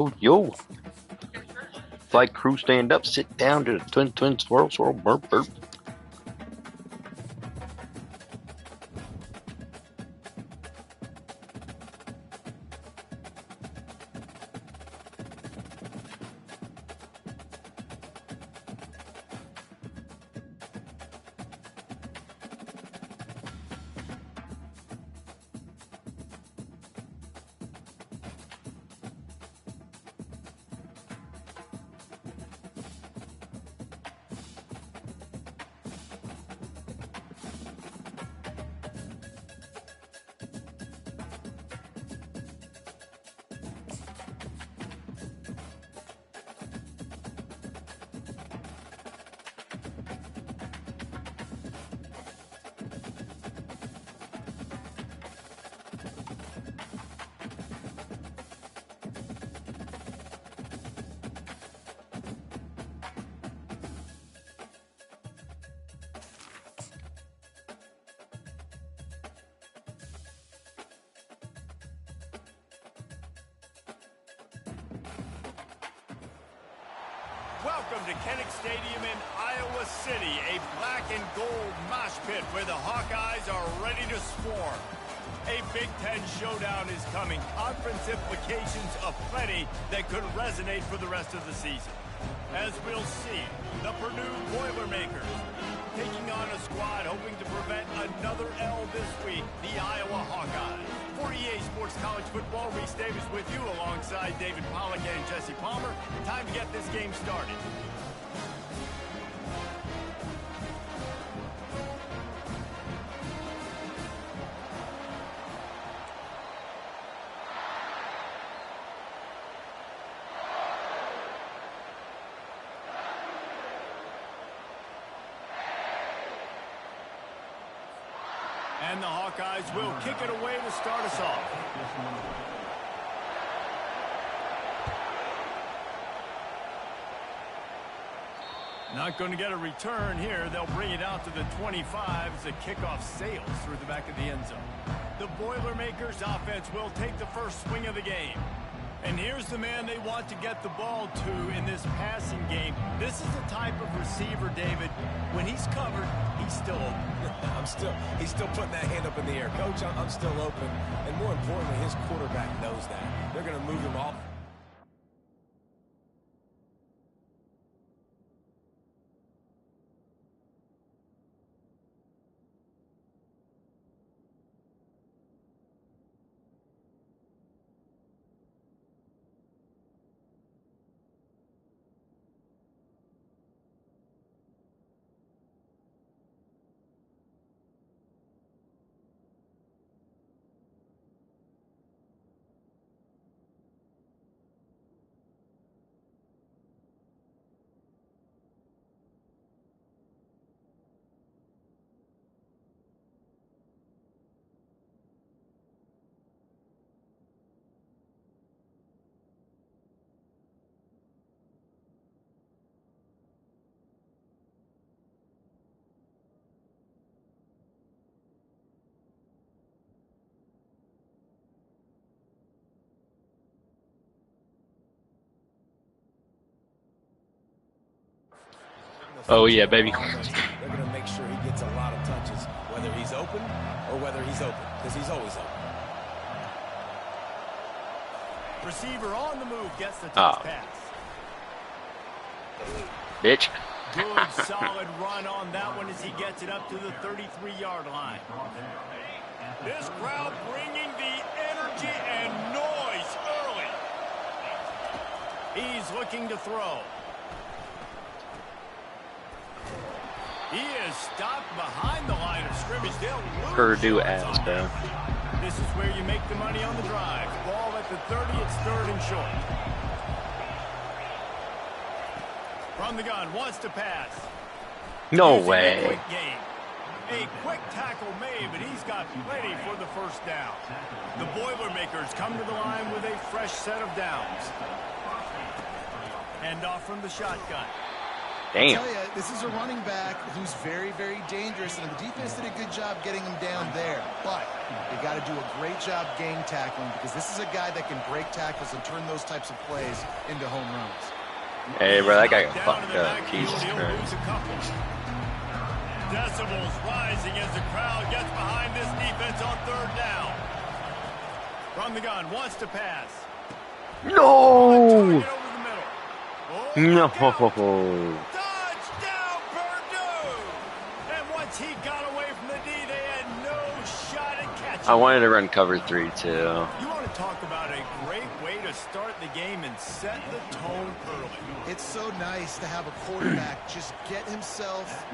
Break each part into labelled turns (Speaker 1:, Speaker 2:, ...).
Speaker 1: Oh, yo. Flight crew, stand up, sit down to the twin, swirl, swirl, burp, burp.
Speaker 2: Welcome to Kinnick Stadium in Iowa City, a black and gold mosh pit where the Hawkeyes are ready to swarm. A Big Ten showdown is coming, conference implications aplenty that could resonate for the rest of the season. As we'll see, the Purdue Boilermakers taking on a squad hoping to prevent another L this week, the Iowa Hawkeyes. For EA Sports College Football, Reese Davis with you alongside David Pollack and Jesse Palmer. Time to get this game started. And the Hawkeyes will kick it away to start us off. Not going to get a return here. They'll bring it out to the 25 as the kickoff sails through the back of the end zone. The Boilermakers offense will take the first swing of the game. And here's the man they want to get the ball to in this passing game. This is the type of receiver, David, when he's covered, he's still open.
Speaker 3: He's still putting that hand up in the air. Coach, I'm still open. And more importantly, his quarterback knows that. They're going to move him off.
Speaker 1: Oh, yeah, baby.
Speaker 3: They're going to make sure he gets a lot of touches, whether he's open or whether he's open, because he's always open.
Speaker 2: Receiver on the move gets the touch pass.
Speaker 1: Bitch.
Speaker 2: Good, solid run on that one as he gets it up to the 33-yard line. This crowd bringing the energy and noise early. He's looking to throw. He is stopped behind the line of scrimmage. They'll lose
Speaker 1: Purdue ass down.
Speaker 2: This is where you make the money on the drive. Ball at the 30, it's third and short. From the gun, wants to pass.
Speaker 1: No
Speaker 2: Using
Speaker 1: way.
Speaker 2: A quick game. A quick tackle made, but he's got plenty for the first down. The Boilermakers come to the line with a fresh set of downs. Hand off from the shotgun.
Speaker 1: Damn.
Speaker 4: I tell you, this is a running back who's very, very dangerous, and the defense did a good job getting him down there. But they got to do a great job gang tackling, because this is a guy that can break tackles and turn those types of plays into home runs.
Speaker 1: Hey, bro, that guy got fucked up. Jesus Christ.
Speaker 2: Decibels rising as the crowd gets behind this defense on third down. From the gun, wants to pass.
Speaker 1: No! No!
Speaker 2: Touchdown, Purdue! And once he got away from the D, they had no shot at catching.
Speaker 1: I wanted to run cover 3 too.
Speaker 2: You want to talk about a great way to start the game and set the tone early.
Speaker 4: It's so nice to have a quarterback just get himself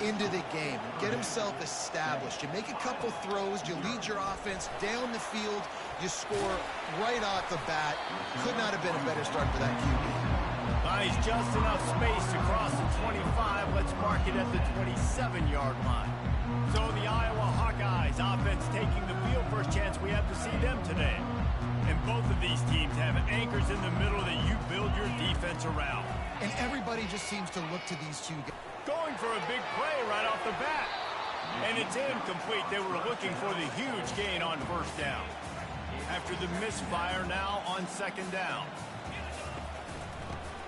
Speaker 4: into the game, get himself established. You make a couple throws, you lead your offense down the field, you score right off the bat. Could not have been a better start for that QB.
Speaker 2: Nice, just enough space to cross the 25. Let's mark it at the 27-yard line. So the Iowa Hawkeyes offense taking the field. First chance we have to see them today. And both of these teams have anchors in the middle that you build your defense around.
Speaker 4: And everybody just seems to look to these two guys.
Speaker 2: Going for a big play right off the bat. And it's incomplete. They were looking for the huge gain on first down. After the misfire, now on second down.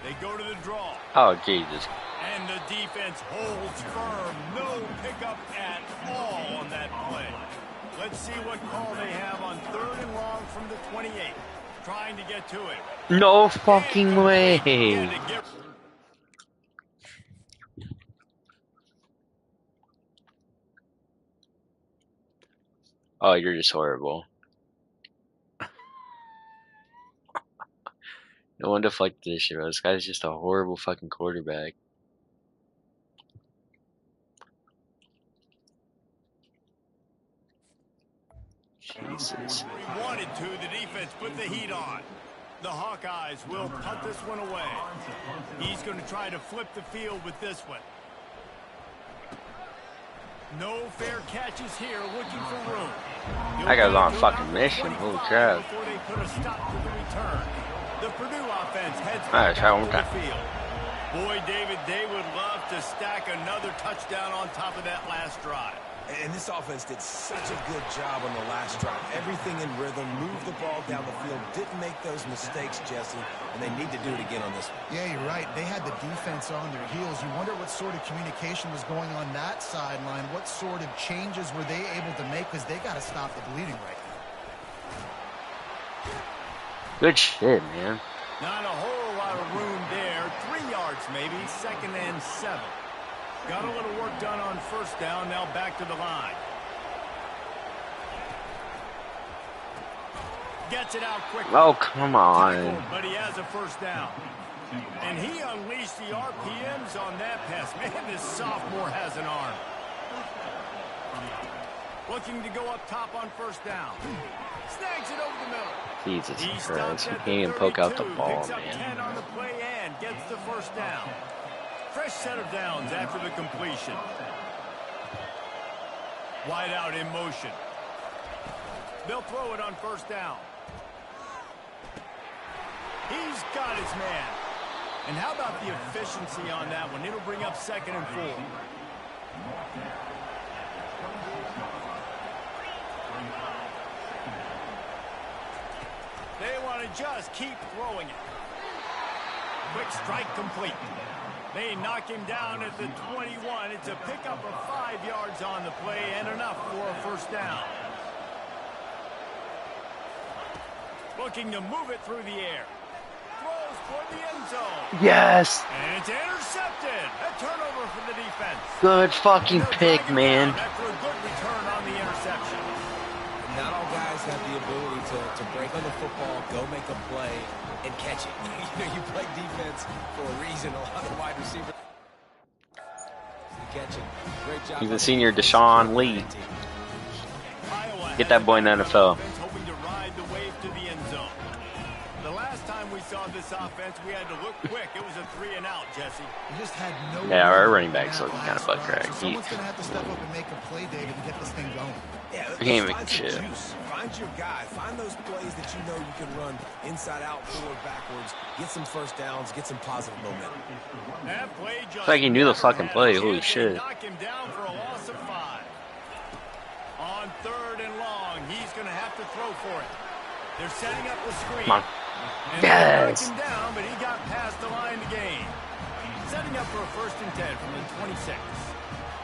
Speaker 2: They go to the draw.
Speaker 1: Oh, Jesus.
Speaker 2: And the defense holds firm. No pickup at all on that play. Let's see what call they have on third and long from the 28. Trying to get to it.
Speaker 1: No fucking way. Oh, you're just horrible. No one deflected this shit, bro. This guy's just a horrible fucking quarterback. Jesus.
Speaker 2: He wanted to. The defense put the heat on. The Hawkeyes will punt this one away. He's going to try to flip the field with this one. No fair catches here, looking for room.
Speaker 1: That guy's on a fucking mission. Holy crap.
Speaker 2: Before they put a stop to the return. The Purdue offense heads
Speaker 1: Alright, try one more
Speaker 2: to the
Speaker 1: time.
Speaker 2: field. Boy, David, they would love to stack another touchdown on top of that last drive.
Speaker 3: And this offense did such a good job on the last drive. Everything in rhythm, moved the ball down the field, didn't make those mistakes, Jesse, and they need to do it again on this one.
Speaker 4: Yeah, you're right. They had the defense on their heels. You wonder what sort of communication was going on that sideline. What sort of changes were they able to make, because they got to stop the bleeding right now.
Speaker 1: Good shit, man.
Speaker 2: Not a whole lot of room there. 3 yards maybe. 2nd and 7. Got a little work done on first down. Now back to the line. Gets it out quickly.
Speaker 1: Oh, come on.
Speaker 2: Tackled, but he has a first down. And he unleashed the RPMs on that pass. Man, this sophomore has an arm. Looking to go up top on first down. Snags it over the middle.
Speaker 1: Jesus Christ. You can't even poke out the ball,
Speaker 2: picks up 10
Speaker 1: man.
Speaker 2: on the play and gets the first down. Fresh set of downs after the completion. Wide out in motion. They'll throw it on first down. He's got his man. And how about the efficiency on that one? It'll bring up 2nd and 4. They want to just keep throwing it. Quick strike complete. They knock him down at the 21. It's a pickup of 5 yards on the play and enough for a first down. Looking to move it through the air. Throws for the end zone.
Speaker 1: Yes.
Speaker 2: And it's intercepted. A turnover for the defense.
Speaker 1: Good fucking pick, man.
Speaker 2: After a good return on the interception.
Speaker 3: Not all guys have the ability to break on the football, go make a play, and catch it. You play defense for a reason. A lot of wide receivers catching. Great job.
Speaker 1: He's a senior, Deshaun Lee. Get that boy in the NFL.
Speaker 2: Hoping to ride the wave to the end zone. The last time we saw this offense, we had to look quick. It was a 3 and out, Jesse.
Speaker 4: You just had no.
Speaker 1: Yeah, our running back's looking kind of butt crack.
Speaker 4: So someone's going to have to step up and make a play, David, to get this thing going.
Speaker 3: Yeah,
Speaker 1: I can't
Speaker 3: let's
Speaker 1: make
Speaker 3: find
Speaker 1: shit.
Speaker 3: some juice. Find your guy. Find those plays that you know you can run inside out, forward, backwards. Get some first downs. Get some positive momentum.
Speaker 2: That play just
Speaker 1: It's like he knew the
Speaker 2: never
Speaker 1: fucking
Speaker 2: had a
Speaker 1: play. Holy
Speaker 2: chance. They
Speaker 1: shit.
Speaker 2: knock him down for a loss of 5. On 3rd and long, he's going to have to throw for it. They're setting up the screen.
Speaker 1: Come on.
Speaker 2: And
Speaker 1: Yes.
Speaker 2: they knocked him down, but he got past the line to gain. Setting up for a 1st and 10 from the 26.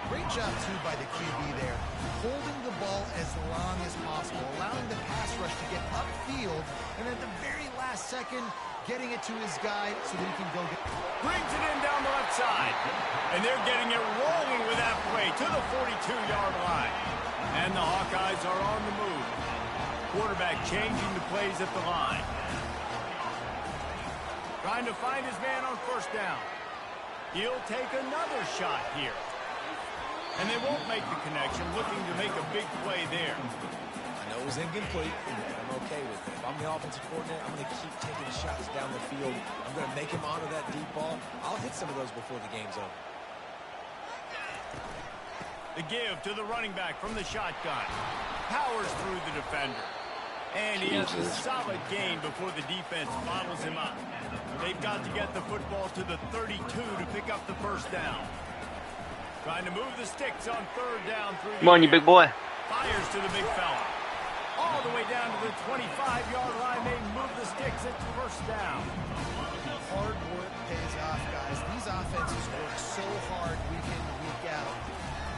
Speaker 4: Great job, too, by the QB there. Holding the ball as long as possible, allowing the pass rush to get upfield, and at the very last second, getting it to his guy so that he can go get...
Speaker 2: Brings it in down the left side. And they're getting it rolling with that play to the 42-yard line. And the Hawkeyes are on the move. Quarterback changing the plays at the line. Trying to find his man on 1st down. He'll take another shot here. And they won't make the connection, looking to make a big play there.
Speaker 3: I know it was incomplete, but I'm okay with it. If I'm the offensive coordinator, I'm going to keep taking shots down the field. I'm going to make him honor that deep ball. I'll hit some of those before the game's over.
Speaker 2: The give to the running back from the shotgun. Powers through the defender. And he has a solid gain before the defense bottles him up. They've got to get the football to the 32 to pick up the 1st down. Trying to move the sticks on 3rd down through the
Speaker 1: Come on, you big boy.
Speaker 2: Fires to the big fella. All the way down to the 25-yard line. They move the sticks at 1st down.
Speaker 4: Hard work pays off, guys. These offenses work so hard week in, week out,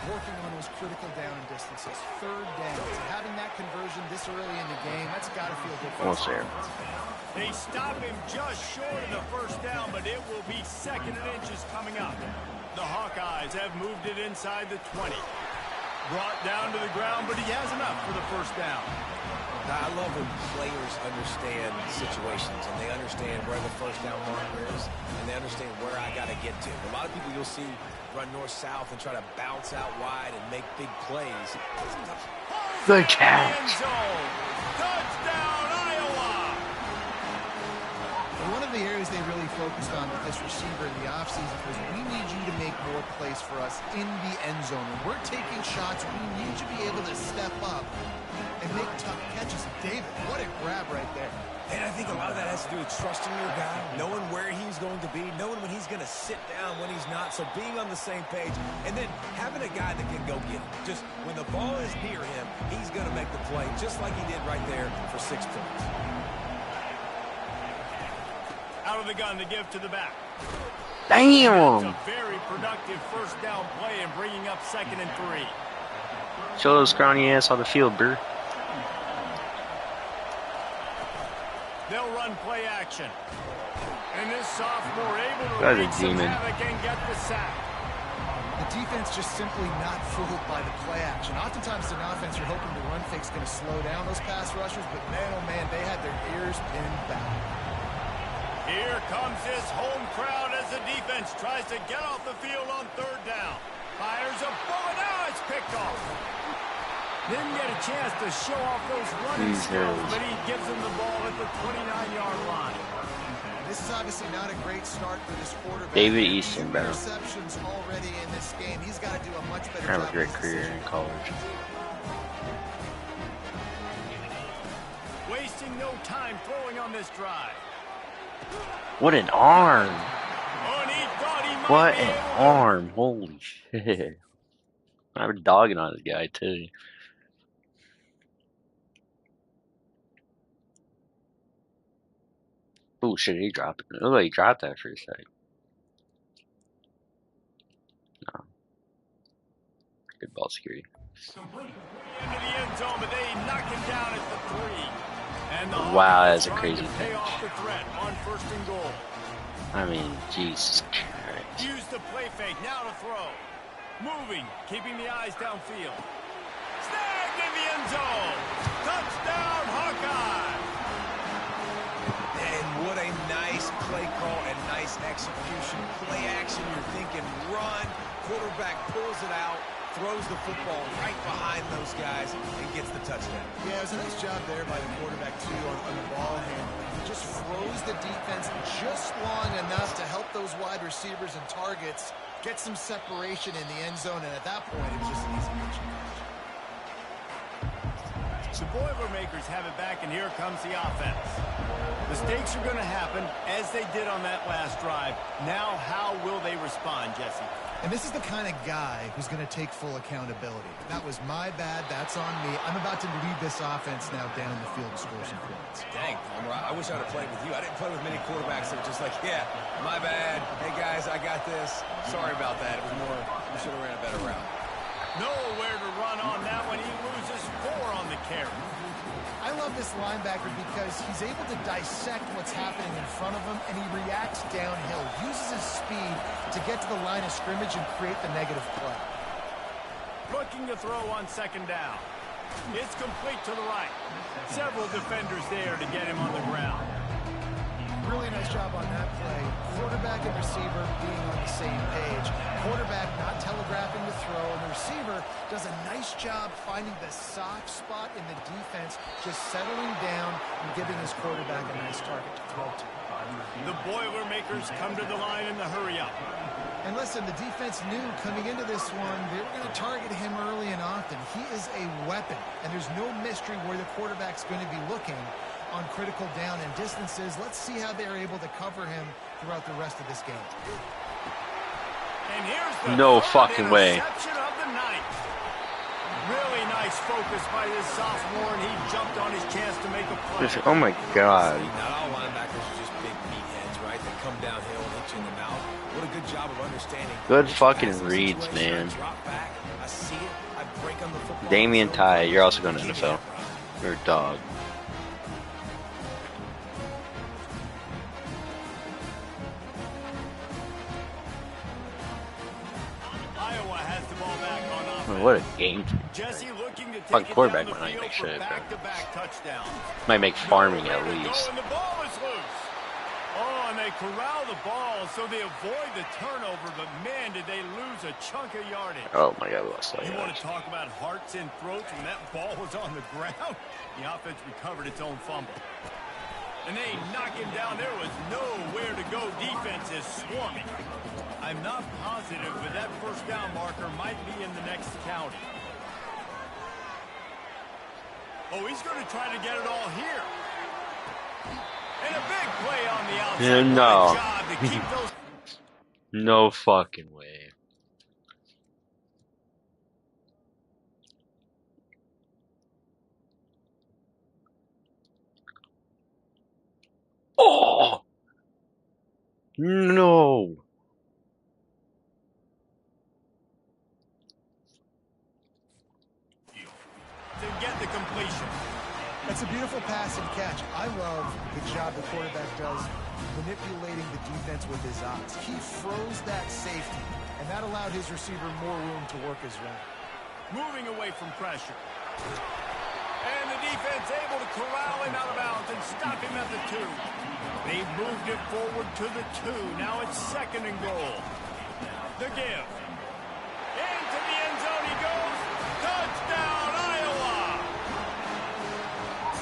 Speaker 4: working on those critical down and distances. 3rd down. Having that conversion this early in the game, that's got to feel good for us.
Speaker 2: They stop him just short of the 1st down, but it will be 2nd and inches coming up. The Hawkeyes have moved it inside the 20. Brought down to the ground, but he has enough for the 1st down.
Speaker 3: I love when players understand situations and they understand where the 1st down marker is and they understand where I got to get to. A lot of people you'll see run north-south and try to bounce out wide and make big plays.
Speaker 1: Good catch.
Speaker 2: Touchdown, Iowa!
Speaker 4: One of the areas they really focused on with this receiver in the offseason was we need you to make more plays for us in the end zone. When we're taking shots, we need you to be able to step up and make tough catches. David, what a grab right there.
Speaker 3: And I think a lot of that has to do with trusting your guy, knowing where he's going to be, knowing when he's going to sit down, when he's not. So being on the same page, and then having a guy that can go get it. Just when the ball is near him, he's going to make the play, just like he did right there for 6 points.
Speaker 2: Out of the gun to give to the back.
Speaker 1: Damn.
Speaker 2: That's a very productive 1st down play and bringing up 2nd and 3.
Speaker 1: Show those scrawny ass on the field, bro.
Speaker 2: They'll run play action. And this sophomore able to
Speaker 1: That's a
Speaker 2: wreak some
Speaker 1: demon.
Speaker 2: havoc and get the sack.
Speaker 4: The defense just simply not fooled by the play action. Oftentimes in offense, you're hoping the run fake's going to slow down those pass rushers, but man, oh man, they had their ears pinned back.
Speaker 2: Here comes his home crowd as the defense tries to get off the field on 3rd down. Fires a bullet. Now it's picked off. Didn't get a chance to show off those running skills, but he gives him the ball at the 29-yard line.
Speaker 4: This is obviously not a great start for this quarterback.
Speaker 1: David Easton, bro.
Speaker 4: Interceptions already in this game. He's got to do a much better
Speaker 1: Have
Speaker 4: job.
Speaker 1: a great
Speaker 4: with
Speaker 1: career
Speaker 4: decision.
Speaker 1: in college.
Speaker 2: Wasting no time throwing on this drive.
Speaker 1: What an arm.
Speaker 2: Oh, and he thought he might
Speaker 1: What
Speaker 2: be
Speaker 1: an
Speaker 2: able to-
Speaker 1: arm. Holy shit. I'm dogging on this guy, too. Oh, shit, he dropped it. Oh, he dropped that for a sec. No. Good ball security.
Speaker 2: Into the end zone, but they knock him down at the 3. And the
Speaker 1: Wow,
Speaker 2: Hawkeyes
Speaker 1: that's a
Speaker 2: trying
Speaker 1: crazy
Speaker 2: to pay
Speaker 1: pitch.
Speaker 2: off the threat on 1st and goal.
Speaker 1: I mean, Jesus Christ.
Speaker 2: Use the play fake, now to throw. Moving, keeping the eyes downfield. Snagged in the end zone. Touchdown, Hawkeye.
Speaker 3: And what a nice play call and nice execution. Play action, you're thinking run. Quarterback pulls it out, throws the football right behind those guys, and gets the touchdown.
Speaker 4: Yeah, it was a nice job there by the quarterback, too, on the ball handling. He just froze the defense just long enough to help those wide receivers and targets get some separation in the end zone, and at that point, it was just an easy catch.
Speaker 2: The Boilermakers have it back, and here comes the offense. Mistakes are going to happen, as they did on that last drive. Now, how will they respond, Jesse?
Speaker 4: And this is the kind of guy who's going to take full accountability. That was my bad. That's on me. I'm about to lead this offense now down the field to score some points.
Speaker 3: Dang, Palmer, I wish I'd have played with you. I didn't play with many quarterbacks that were just like, yeah, my bad. Hey, guys, I got this. Sorry about that. It was more, we should have ran a better route.
Speaker 2: Nowhere to run on that one. He loses 4 on the carry.
Speaker 4: I love this linebacker because he's able to dissect what's happening in front of him, and he reacts downhill, uses his speed to get to the line of scrimmage and create the negative play.
Speaker 2: Looking to throw on second down. It's complete to the right. Several defenders there to get him on the ground.
Speaker 4: Really nice job on that play. Quarterback and receiver being on the same page. Quarterback not telegraphing the throw, and the receiver does a nice job finding the soft spot in the defense, just settling down and giving his quarterback a nice target to throw to.
Speaker 2: The Boilermakers come to the line in the hurry-up.
Speaker 4: And listen, the defense knew coming into this one, they were going to target him early and often. He is a weapon, and there's no mystery where the quarterback's going to be looking on critical down and distances. Let's see how they're able to cover him throughout the rest of this game.
Speaker 2: And here's the
Speaker 1: No fucking way.
Speaker 2: interception of the night. Really nice focus by this sophomore, and he jumped on his chance to make a play.
Speaker 1: Oh my god.
Speaker 3: Not all linebackers are just big meatheads, right? They come downhill and hit you in the mouth. What a good job of understanding.
Speaker 1: Good fucking reads, man.
Speaker 3: Drop back. I see it. I break on the football.
Speaker 1: Damian Ty, you're also going to NFL. You're a dog.
Speaker 2: Iowa has the ball back on offense.
Speaker 1: What a game.
Speaker 2: Jesse looking to
Speaker 1: Fucking
Speaker 2: take it
Speaker 1: quarterback
Speaker 2: down the
Speaker 1: might not
Speaker 2: field
Speaker 1: make
Speaker 2: for
Speaker 1: shit, bro.
Speaker 2: back-to-back touchdowns.
Speaker 1: Might make farming
Speaker 2: Nowhere
Speaker 1: at
Speaker 2: to go,
Speaker 1: least.
Speaker 2: and the ball is loose. Oh, and they corral the ball so they avoid the turnover, but man, did they lose a chunk of yardage.
Speaker 1: Oh my god, we lost that
Speaker 2: You want
Speaker 1: yardage.
Speaker 2: to talk about hearts and throats when that ball was on the ground? The offense recovered its own fumble. And they knock him down. There was nowhere to go. Defense is swarming. I'm not positive, but that first down marker might be in the next county. Oh, he's going to try to get it all here. And a big play on the outside.
Speaker 1: Yeah, no.
Speaker 2: Good job to keep those.
Speaker 1: No fucking way. Oh! No!
Speaker 2: To get the completion.
Speaker 4: That's a beautiful pass and catch. I love the job the quarterback does manipulating the defense with his eyes. He froze that safety, and that allowed his receiver more room to work his route.
Speaker 2: Moving away from pressure. And the defense able to corral him out of bounds and stop him at the 2. They've moved it forward to the 2. Now it's 2nd and goal. The give. Into the end zone he goes. Touchdown, Iowa!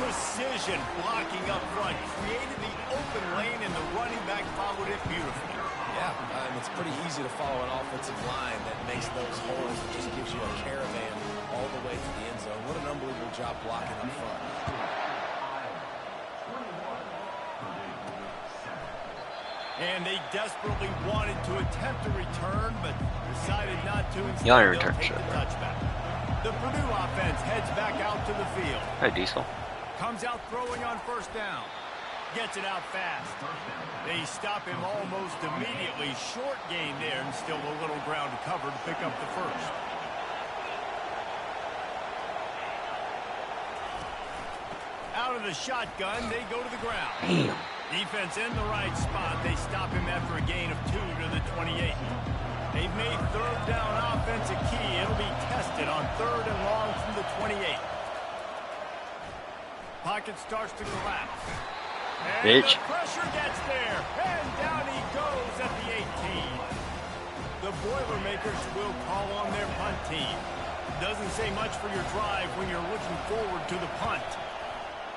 Speaker 2: Precision blocking up front. Created the open lane, and the running back followed it beautifully.
Speaker 3: Yeah, it's pretty easy to follow an offensive line that makes those holes and just gives you a caravan all the way to the end zone. What an unbelievable job blocking up front.
Speaker 2: And they desperately wanted to attempt a return, but decided not to. Instead,
Speaker 1: Y'all
Speaker 2: they'll
Speaker 1: return
Speaker 2: take
Speaker 1: shit,
Speaker 2: the
Speaker 1: bro.
Speaker 2: touchback. The Purdue offense heads back out to the field.
Speaker 1: Hey, Diesel.
Speaker 2: Comes out throwing on first down. Gets it out fast. They stop him almost immediately. Short gain there, and still a little ground to cover to pick up the first. Out of the shotgun, they go to the ground.
Speaker 1: Damn.
Speaker 2: Defense in the right spot. They stop him after a gain of 2 to the 28. They've made third down offense a key. It'll be tested on 3rd and long from the 28. Pocket starts to collapse. And
Speaker 1: Bitch.
Speaker 2: the pressure gets there. And down he goes at the 18. The Boilermakers will call on their punt team. Doesn't say much for your drive when you're looking forward to the punt.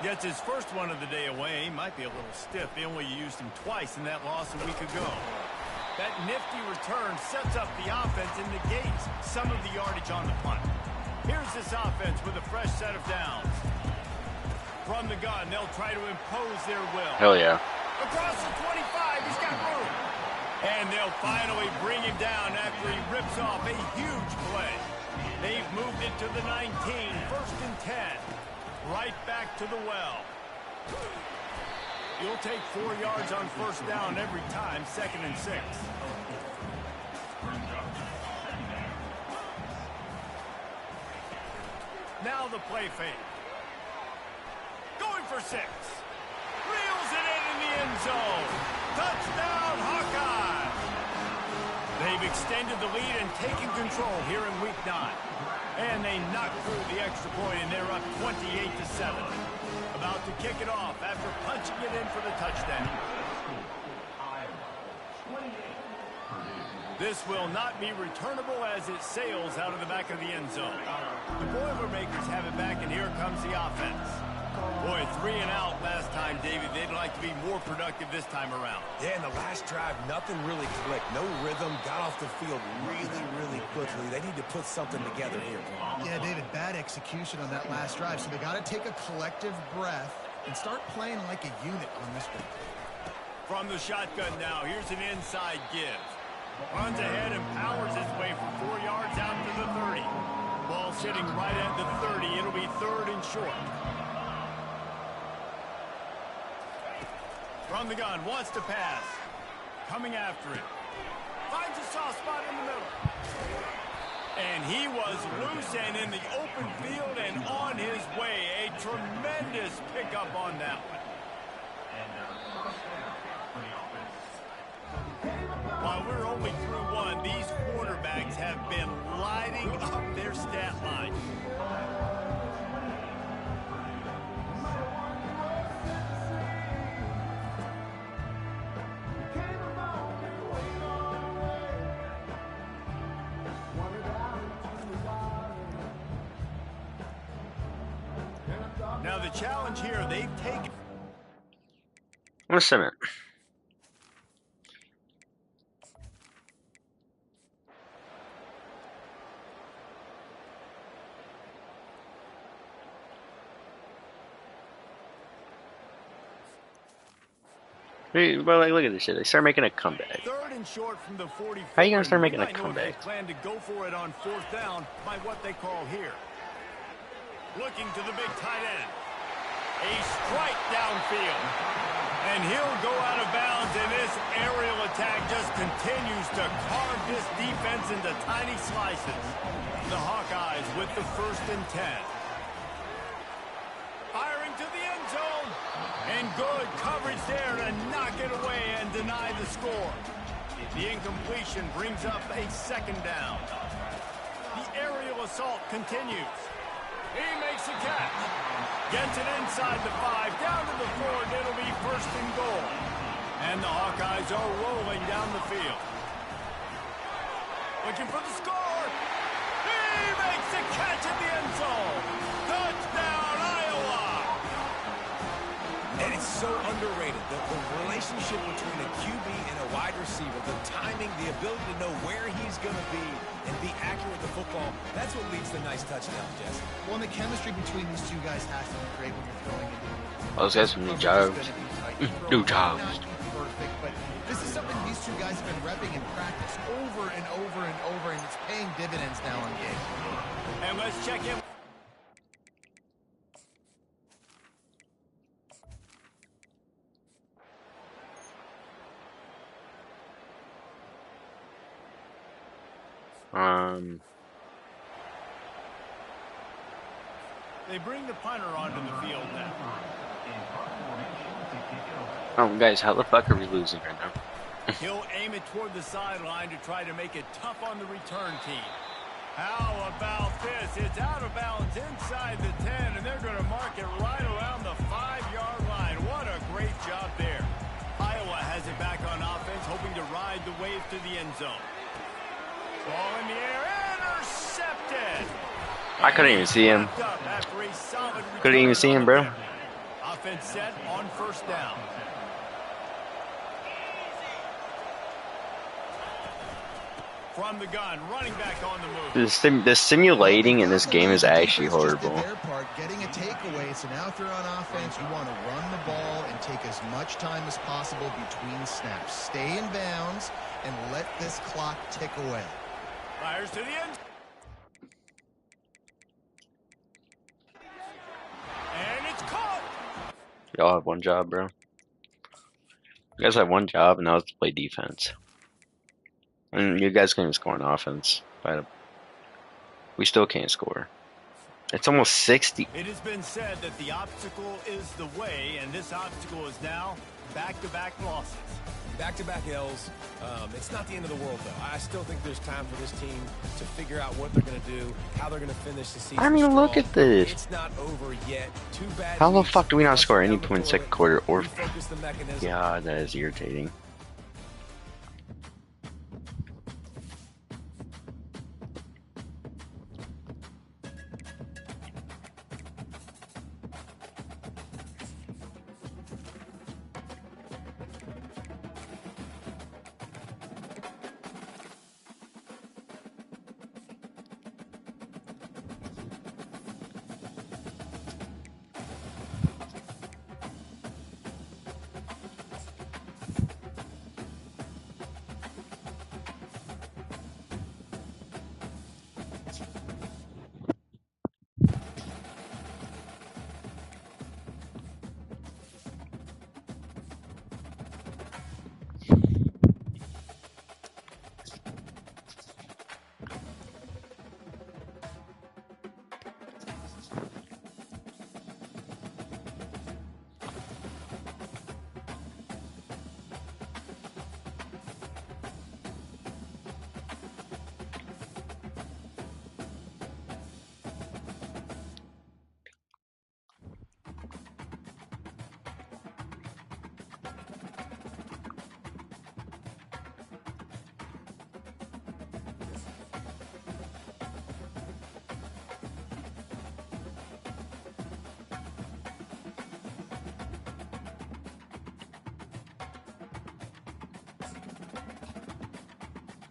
Speaker 2: Gets his first one of the day away. Might be a little stiff. They only used him twice in that loss a week ago. That nifty return sets up the offense and negates some of the yardage on the punt. Here's this offense with a fresh set of downs. From the gun, they'll try to impose their will.
Speaker 1: Hell yeah.
Speaker 2: Across the 25, he's got room. And they'll finally bring him down after he rips off a huge play. They've moved it to the 19, 1st and 10. Right back to the well. You'll take 4 yards on 1st down every time, 2nd and 6. Now the play fake. Going for 6. Reels it in the end zone. Touchdown, Hawkeye. They've extended the lead and taken control here in week 9. And they knocked through the extra point, and they're up 28-7. About to kick it off after punching it in for the touchdown. This will not be returnable as it sails out of the back of the end zone. The Boilermakers have it back, and here comes the offense. Boy, 3 and out last time, David. They'd like to be more productive this time around.
Speaker 3: Yeah, in the last drive, nothing really clicked. No rhythm, got off the field really quickly. They need to put something together here.
Speaker 4: Yeah, David, bad execution on that last drive. So they got to take a collective breath and start playing like a unit on this one.
Speaker 2: From the shotgun now, here's an inside give. Runs ahead and powers his way for 4 yards out to the 30. Ball sitting right at the 30. It'll be 3rd and short. From the gun, wants to pass. Coming after it. Finds a soft spot in the middle. And he was loose and in the open field and on his way. A tremendous pickup on that one. While we're only through 1, these quarterbacks have been lighting up their stat line. Now the challenge here, they've taken...
Speaker 1: What's in it? Well, like, look at this shit. They start making a comeback.
Speaker 2: 3rd and short from the 44.
Speaker 1: How are you gonna start making a comeback?
Speaker 2: Plan to go for it on 4th down by what they call here. Looking to the big tight end. A strike downfield. And he'll go out of bounds, and this aerial attack just continues to carve this defense into tiny slices. The Hawkeyes with the 1st and 10. Firing to the end zone. And good coverage there to knock it away and deny the score. The incompletion brings up a 2nd down. The aerial assault continues. He makes a catch. Gets it inside the 5, down to the 4, and it'll be 1st and goal. And the Hawkeyes are rolling down the field. Looking for the score. He makes a catch at the end zone. Touchdown, Iowa.
Speaker 3: And it's so underrated. The relationship between a QB and a wide receiver, the timing, the ability to know where he's going to be and be accurate with the football, that's what leads to nice touchdowns, Jesse.
Speaker 4: Well, and the chemistry between these two guys has to be great when you're throwing it.
Speaker 1: Those guys from New Jobs. New Jobs.
Speaker 4: Perfect, but this is something these two guys have been repping in practice over and over and over, and it's paying dividends now on games.
Speaker 2: And let's check in. They bring the punter onto the field now.
Speaker 1: Oh, guys, how the fuck are we losing right now?
Speaker 2: He'll aim it toward the sideline to try to make it tough on the return team. How about this? It's out of bounds inside the 10, and they're going to mark it right around the 5-yard line. What a great job there. Iowa has it back on offense, hoping to ride the wave to the end zone. Ball in the air, intercepted.
Speaker 1: I couldn't even see him. Couldn't even see him, bro.
Speaker 2: Offense set on 1st down. From the gun, running back on the move.
Speaker 1: The simulating in this game is actually
Speaker 4: Just did
Speaker 1: horrible.
Speaker 4: their part, getting a takeaway. So now if you're on offense, you want to run the ball and take as much time as possible between snaps. Stay in bounds and let this clock tick away.
Speaker 2: Fires to the end. And it's caught.
Speaker 1: Y'all have one job, bro. You guys have one job, and that was to play defense. And you guys can score on offense, but we still can't score. It's almost 60.
Speaker 2: It has been said that the obstacle is the way, and this obstacle is now back-to-back losses.
Speaker 3: Back-to-back L's. It's not the end of the world, though. I still think there's time for this team to figure out what they're going to do, how they're going to finish the season.
Speaker 1: I mean, look at this.
Speaker 3: It's not over yet. Too bad.
Speaker 1: How the fuck do we not score any points second quarter? Or
Speaker 3: refocus the mechanism.
Speaker 1: yeah, that is irritating.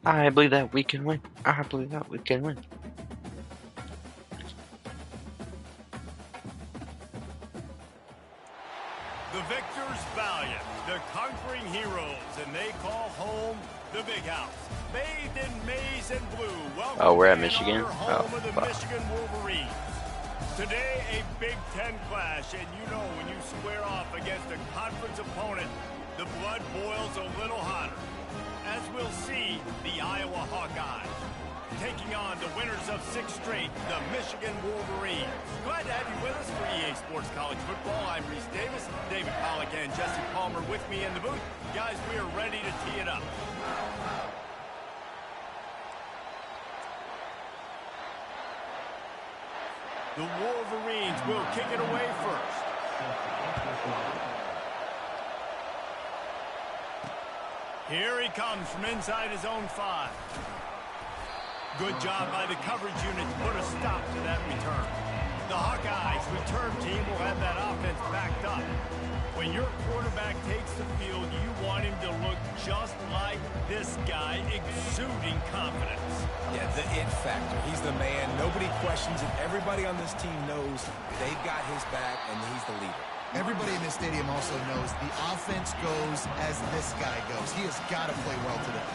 Speaker 1: I believe that we can win. I believe that we can win.
Speaker 2: The victors valiant, the conquering heroes, and they call home the big house. Bathed in maize and blue. Welcome
Speaker 1: Oh, we're at
Speaker 2: to
Speaker 1: Michigan?
Speaker 2: home
Speaker 1: Oh,
Speaker 2: of the
Speaker 1: fuck.
Speaker 2: Michigan Wolverines. Today, a Big Ten clash, and you know when you square off against a conference opponent, the blood boils a little hotter. As we'll see, the Iowa Hawkeyes taking on the winners of 6 straight, the Michigan Wolverines. Glad to have you with us for EA Sports College Football. I'm Reese Davis, David Pollack and Jesse Palmer with me in the booth. Guys, we are ready to tee it up. The Wolverines will kick it away first. Here he comes from inside his own 5. Good job by the coverage unit to put a stop to that return. The Hawkeyes return team will have that offense backed up. When your quarterback takes the field, you want him to look just like this guy, exuding confidence.
Speaker 3: Yeah, the it factor. He's the man. Nobody questions it. Everybody on this team knows they've got his back, and he's the leader.
Speaker 4: Everybody in this stadium also knows the offense goes as this guy goes. He has got to play well today.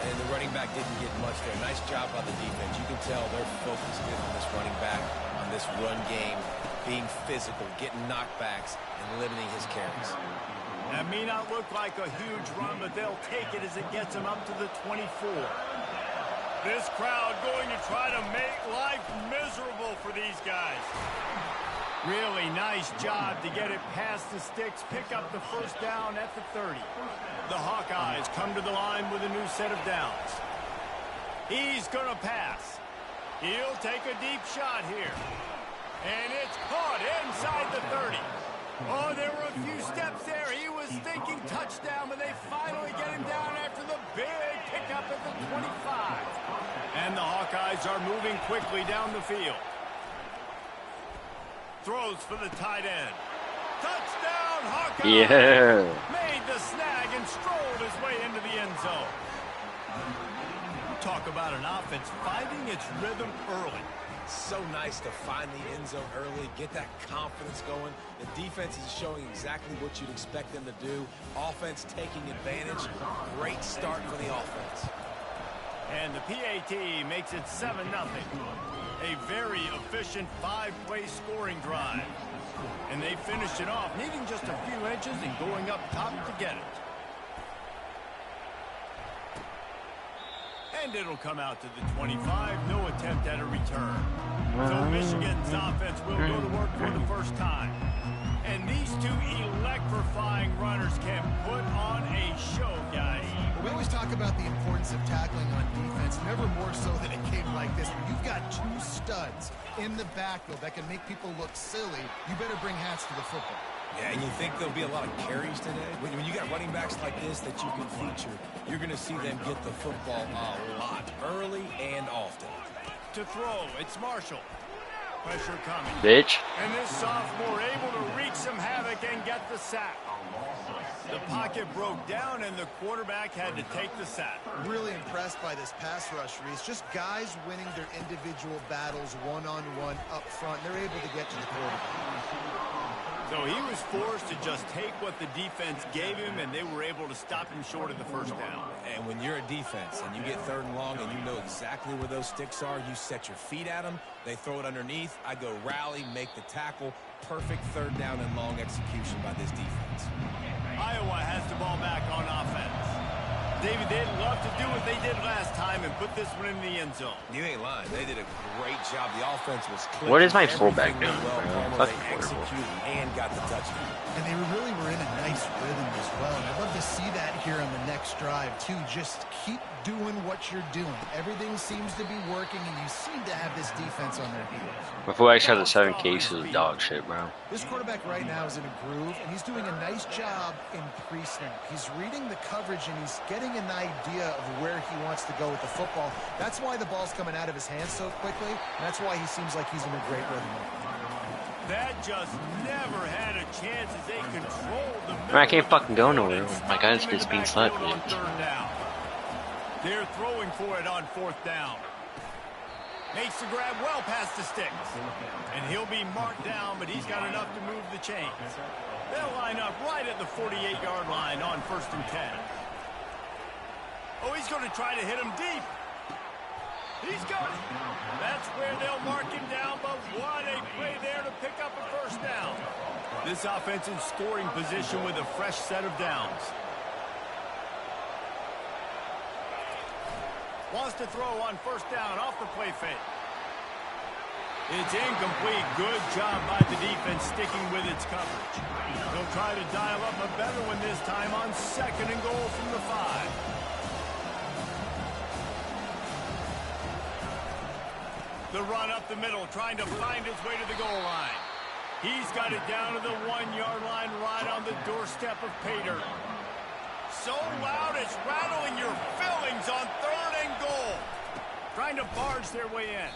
Speaker 3: And the running back didn't get much there. Nice job by the defense. You can tell they're focused in on this running back, on this run game, being physical, getting knockbacks, and limiting his carries.
Speaker 2: That may not look like a huge run, but they'll take it as it gets them up to the 24. This crowd going to try to make life miserable for these guys. Really nice job to get it past the sticks, pick up the first down at the 30. The Hawkeyes come to the line with a new set of downs. He's going to pass. He'll take a deep shot here. And it's caught inside the 30. Oh, there were a few steps there. He was thinking touchdown, but they finally get him down after the big pickup at the 25. And the Hawkeyes are moving quickly down the field. Throws for the tight end. Touchdown, Hawkeyes!
Speaker 1: Yeah.
Speaker 2: Made the snag and strolled his way into the end zone. talk about an offense finding its rhythm early.
Speaker 3: So nice to find the end zone early, get that confidence going. The defense is showing exactly what you'd expect them to do. Offense taking advantage. Great start for the offense.
Speaker 2: And the PAT makes it 7-0. A very efficient 5-play scoring drive. And they finished it off, needing just a few inches and going up top to get it. And it'll come out to the 25. No attempt at a return. So Michigan's offense will go to work for the first time. And these two electrifying runners can put on a show, guys.
Speaker 4: Well, we always talk about the importance of tackling on defense, never more so than a game like this. When you've got two studs in the backfield that can make people look silly, you better bring hats to the football.
Speaker 3: Yeah, and you think there'll be a lot of carries today? When you got running backs like this that you can feature, you're going to see them get the football a lot, early and often.
Speaker 2: To throw, it's Marshall. Pressure coming.
Speaker 1: Bitch.
Speaker 2: And this sophomore able to wreak some havoc and get the sack. The pocket broke down and the quarterback had to take the sack.
Speaker 4: Really impressed by this pass rush, Reese. Just guys winning their individual battles one-on-one up front. They're able to get to the quarterback.
Speaker 2: So he was forced to just take what the defense gave him, and they were able to stop him short of the first down.
Speaker 3: And when you're a defense and you get 3rd and long and you know exactly where those sticks are, you set your feet at them, they throw it underneath, I go rally, make the tackle. Perfect 3rd down and long execution by this defense.
Speaker 2: Iowa has the ball back on offense. David, they'd love to do what they did last time and put this one in the end zone.
Speaker 3: You ain't lying. They did a great job. The offense was clicking.
Speaker 1: What is my fullback doing,
Speaker 3: well,
Speaker 1: bro?
Speaker 3: they executed and got the touchdown.
Speaker 4: And they really were in a nice rhythm as well. And I'd love to see that here on the next drive, too. Just keep doing what you're doing. Everything seems to be working, and you seem to have this defense on their heels.
Speaker 1: Before I shot the 7 cases of dog shit, bro.
Speaker 4: This quarterback right now is in a groove, and he's doing a nice job in pre-snap. He's reading the coverage, and he's getting an idea of where he wants to go with the football. That's why the ball's coming out of his hands so quickly, and that's why he seems like he's in a great rhythm.
Speaker 2: That just never had a chance as they controlled the middle.
Speaker 1: I can't fucking go nowhere. My guy's just being slapped,
Speaker 2: on
Speaker 1: bitch.
Speaker 2: 3rd down. They're throwing for it on 4th down. Makes the grab well past the sticks. And he'll be marked down, but he's got enough to move the chains. They'll line up right at the 48-yard line on 1st and 10. Oh, he's going to try to hit him deep. He's got it. That's where they'll mark him down, but what a play there to pick up a 1st down. This offense in scoring position with a fresh set of downs. Wants to throw on 1st down off the play fake. It's incomplete. Good job by the defense sticking with its coverage. They'll try to dial up a better one this time on 2nd and goal from the 5. The run up the middle, trying to find his way to the goal line. He's got it down to the 1-yard line right on the doorstep of Pater. So loud it's rattling your fillings on 3rd and goal. Trying to barge their way in.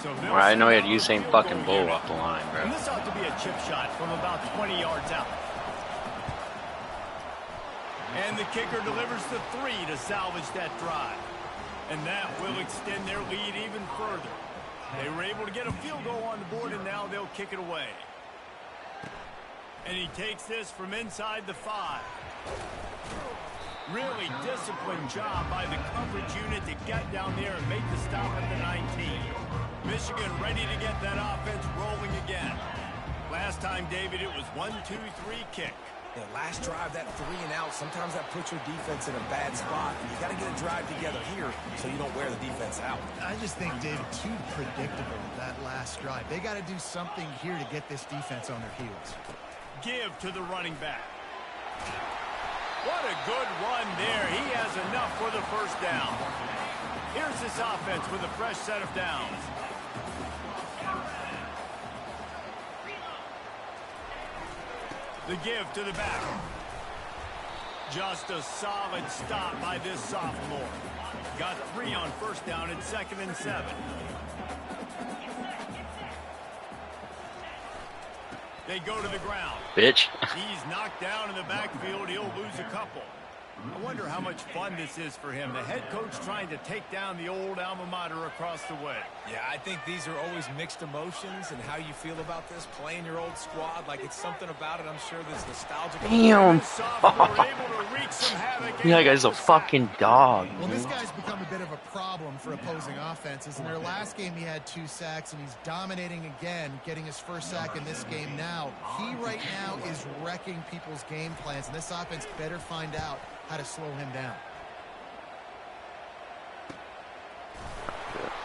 Speaker 2: So
Speaker 1: I know he had Usain fucking Bull off the line, bro.
Speaker 2: And this ought to be a chip shot from about 20 yards out. And the kicker delivers the 3 to salvage that drive. And that will extend their lead even further. They were able to get a field goal on the board, and now they'll kick it away. And he takes this from inside the 5. Really disciplined job by the coverage unit to get down there and make the stop at the 19. Michigan ready to get that offense rolling again. Last time, David, it was 1-2-3 kick.
Speaker 3: Yeah, last drive, that 3 and out, sometimes that puts your defense in a bad spot. You got to get a drive together here so you don't wear the defense out.
Speaker 4: I just think, David, too predictable that last drive. They got to do something here to get this defense on their heels.
Speaker 2: Give to the running back. What a good run there. He has enough for the 1st down. Here's this offense with a fresh set of downs. The give to the back. Just a solid stop by this sophomore. Got 3 on 1st down and 2nd and 7. They go to the ground.
Speaker 1: Bitch.
Speaker 2: He's knocked down in the backfield. He'll lose a couple. I wonder how much fun this is for him. The head coach trying to take down the old alma mater across the way.
Speaker 3: Yeah, I think these are always mixed emotions and how you feel about this, playing your old squad. Like, it's something about it, I'm sure, that's nostalgic.
Speaker 1: Damn.
Speaker 2: Sophomore able to wreak some havoc.
Speaker 1: Yeah, guy's a fucking dog.
Speaker 4: Well, this guy's become a bit of a problem for opposing offenses. In their last game, he had 2 sacks, and he's dominating again, getting his first sack in this game now. He right now is wrecking people's game plans, and this offense better find out how to slow him down.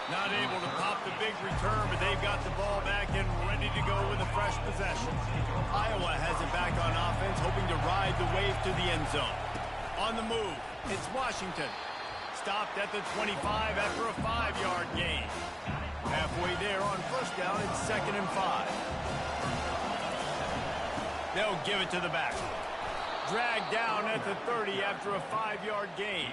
Speaker 2: Not able to pop the big return, but they've got the ball back and ready to go with a fresh possession. Iowa has it back on offense, hoping to ride the wave to the end zone. On the move, it's Washington. Stopped at the 25 after a 5-yard gain. Halfway there on first down, it's 2nd and 5. They'll give it to the back. Dragged down at the 30 after a 5-yard gain.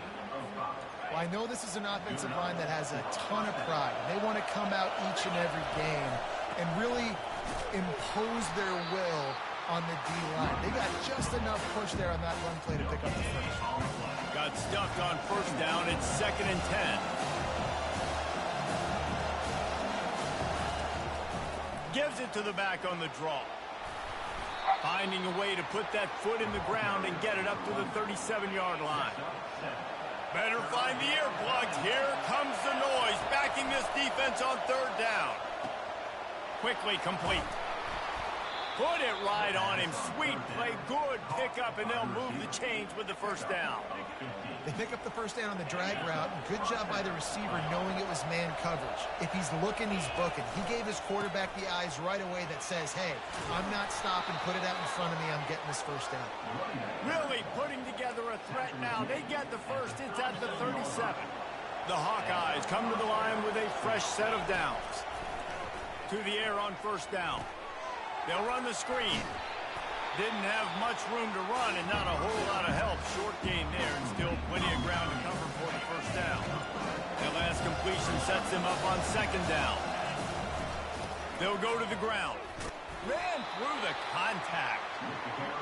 Speaker 4: Well, I know this is an offensive line that has a ton of pride. They want to come out each and every game and really impose their will on the D-line. They got just enough push there on that run play to pick up the first.
Speaker 2: Got stuffed on first down. It's 2nd and 10. Gives it to the back on the draw. Finding a way to put that foot in the ground and get it up to the 37-yard line. Better find the earplugs. Here comes the noise, backing this defense on 3rd down. Quickly complete. Put it right on him. Sweet play, good pickup, and they'll move the chains with the first down.
Speaker 4: They pick up the first down on the drag route. Good job by the receiver knowing it was man coverage. If he's looking, he's booking. He gave his quarterback the eyes right away that says, hey, I'm not stopping. Put it out in front of me. I'm getting this first down.
Speaker 2: Really putting together a threat now. They get the first. It's at the 37. The Hawkeyes come to the line with a fresh set of downs. To the air on first down. They'll run the screen. Didn't have much room to run and not a whole lot of help. Short gain there and still plenty of ground to cover for the first down. That last completion sets them up on 2nd down. They'll go to the ground. Ran through the contact.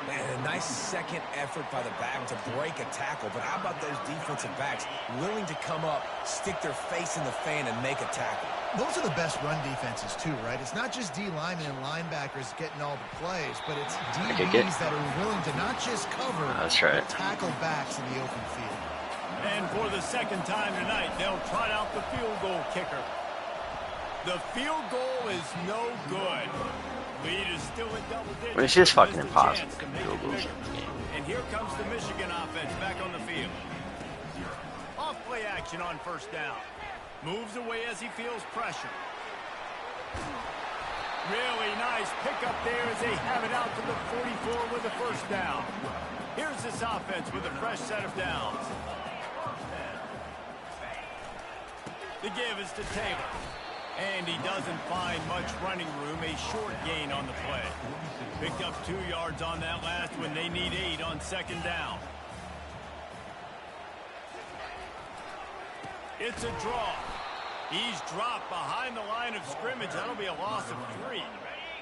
Speaker 3: Man, a nice second effort by the back to break a tackle. But how about those defensive backs willing to come up, stick their face in the fan, and make a tackle?
Speaker 4: Those are the best run defenses, too, right? It's not just D linemen and linebackers getting all the plays, but it's DBs that are willing to not just cover,
Speaker 1: That's right.
Speaker 4: but tackle backs in the open field.
Speaker 2: And for the 2nd time tonight, they'll trot out the field goal kicker. The field goal is no good. Lead is still in double digits.
Speaker 1: It's just fucking impossible to field goals in this game.
Speaker 2: And here comes the Michigan offense back on the field. Off play action on first down. Moves away as he feels pressure. Really nice pickup there as they have it out to the 44 with the first down. Here's this offense with a fresh set of downs. The give is to Taylor. And he doesn't find much running room. A short gain on the play. Picked up 2 yards on that last one. They need 8 on 2nd down. It's a draw. He's dropped behind the line of scrimmage. That'll be a loss of 3.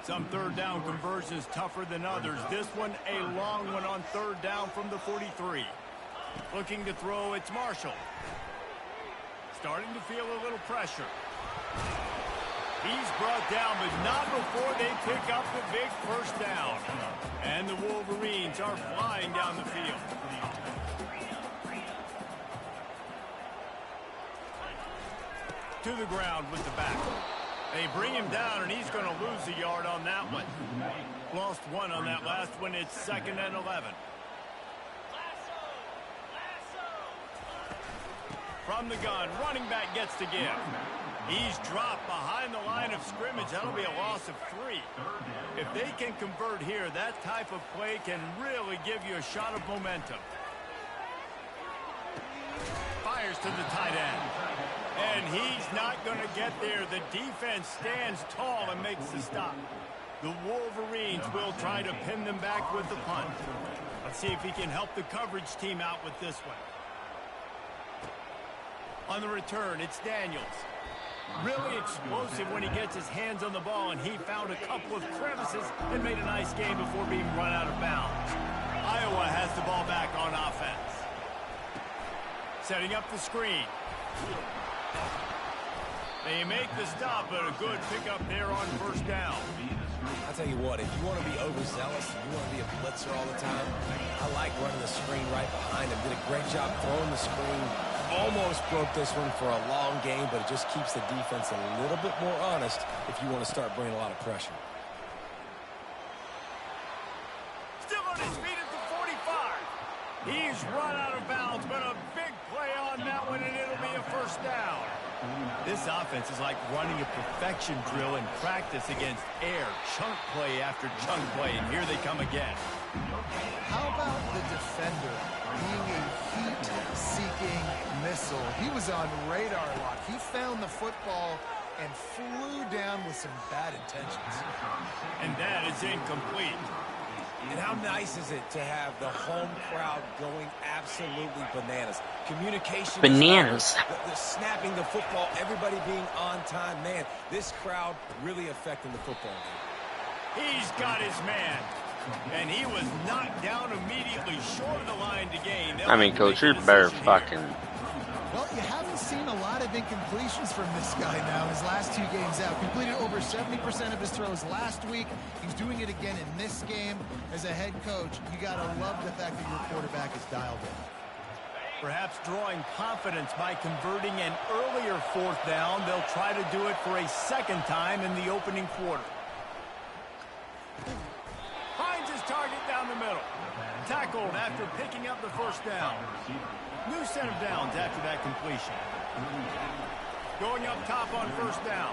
Speaker 2: Some 3rd down conversions tougher than others. This one a long one on 3rd down from the 43. Looking to throw, it's Marshall. Starting to feel a little pressure. He's brought down, but not before they pick up the big first down. And the Wolverines are flying down the field. To the ground with the back. They bring him down, and he's going to lose a yard on that one. Lost 1 on that last one. It's 2nd and 11. From the gun, running back gets to give. He's dropped behind the line of scrimmage. That'll be a loss of 3. If they can convert here, that type of play can really give you a shot of momentum. Fires to the tight end. And he's not going to get there. The defense stands tall and makes the stop. The Wolverines will try to pin them back with the punt. Let's see if he can help the coverage team out with this one. On the return, it's Daniels. Really explosive when he gets his hands on the ball, and he found a couple of crevices and made a nice game before being run out of bounds. Iowa has the ball back on offense. setting up the screen. They make the stop, but a good pickup there on first down.
Speaker 3: I'll tell you what, if you want to be overzealous, and you want to be a blitzer all the time, I like running the screen right behind him. Did a great job throwing the screen. Almost broke this one for a long game, but it just keeps the defense a little bit more honest if you want to start bringing a lot of pressure.
Speaker 2: Still on his feet at the 45. He's run out of bounds, but a big play on that one, and it'll be a first down. This offense is like running a perfection drill in practice against air. Chunk play after chunk play, and here they come again.
Speaker 4: How about the defender being a heat-seeking missile? He was on radar lock. He found the football and flew down with some bad intentions.
Speaker 2: And that is incomplete.
Speaker 3: And how nice is it to have the home crowd going absolutely bananas? Communication.
Speaker 1: Bananas.
Speaker 3: The snapping the football, everybody being on time. Man, this crowd really affecting the football game.
Speaker 2: He's got his man. And he was knocked down immediately short of the line to gain.
Speaker 1: I mean, Coach, you're better fucking...
Speaker 4: Well, you haven't seen a lot of incompletions from this guy now his last 2 games out. Completed over 70% of his throws last week. He's doing it again in this game. As a head coach, you got to love the fact that your quarterback is dialed in.
Speaker 2: Perhaps drawing confidence by converting an earlier fourth down. They'll try to do it for a second time in the opening quarter. Finds his target down the middle. Tackled after picking up the first down. New set of downs after that completion. Going up top on first down.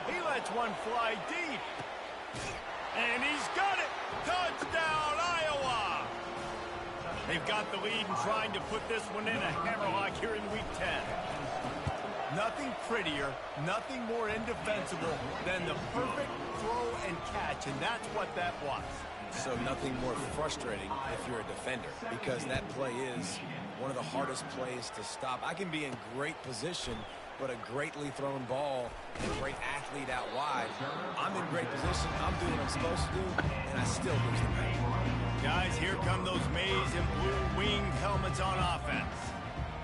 Speaker 2: He lets one fly deep. And he's got it. Touchdown, Iowa. They've got the lead and trying to put this one in a hammerlock here in week 10. Nothing prettier, nothing more indefensible than the perfect throw and catch, and that's what that was.
Speaker 3: So nothing more frustrating if you're a defender, because that play is one of the hardest plays to stop. I can be in great position, but a greatly thrown ball and a great athlete out wide. I'm in great position, I'm doing what I'm supposed to do, and I still lose the pain.
Speaker 2: Guys, here come those maize and blue winged helmets on offense.